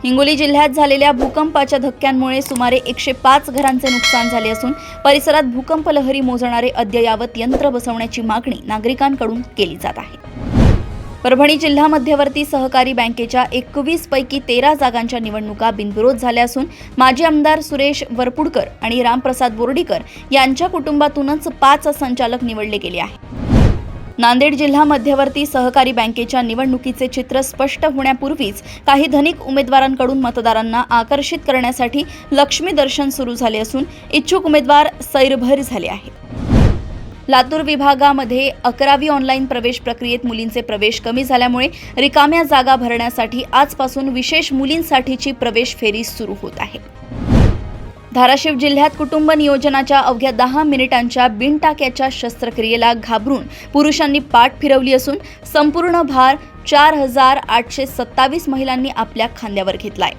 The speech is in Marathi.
हिंगोली जिल्ह्यात झालेल्या भूकंपाच्या धक्क्यांमुळे सुमारे 105 घरांचे नुकसान झाले असून परिसरात भूकंप लहरी मोजणारे अद्ययावत यंत्र बसवण्याची मागणी नागरिकांकडून केली जात आहे। परभणी जिल्हा मध्यवर्ती सहकारी बँकेच्या 21 पैकी 13 जागांच्या निवडणुका बिनविरोध झाल्या असून माजी आमदार सुरेश वरपुडकर आणि रामप्रसाद बोर्डीकर यांच्या कुटुंबातूनच 5 संचालक निवडले गेले आहेत। नांदेड जिल्हा मध्यवर्ती सहकारी बँकेच्या निवडणुकीचे चित्र स्पष्ट होण्यापूर्वीच काही धनिक उमेदवारांकडून मतदारांना आकर्षित करण्यासाठी लक्ष्मी दर्शन सुरू झाले असून इच्छुक उमेदवार सैरभैर झाले आहेत। लातूर विभागामध्ये 11वी ऑनलाईन प्रवेश प्रक्रियेत मुलींचे प्रवेश कमी झाल्यामुळे रिकाम्या जागा भरण्यासाठी आजपासून विशेष मुलींसाठीची प्रवेश फेरी सुरू होत आहे। धाराशिव जिल्ह्यात कुटुंब नियोजनाच्या अवघ्या 10 मिनिटांच्या बिनटाक्याच्या शस्त्रक्रियेला घाबरून पुरुषांनी पाठ फिरवली असून संपूर्ण भार 4827 महिलांनी आपल्या खांद्यावर घेतलाय।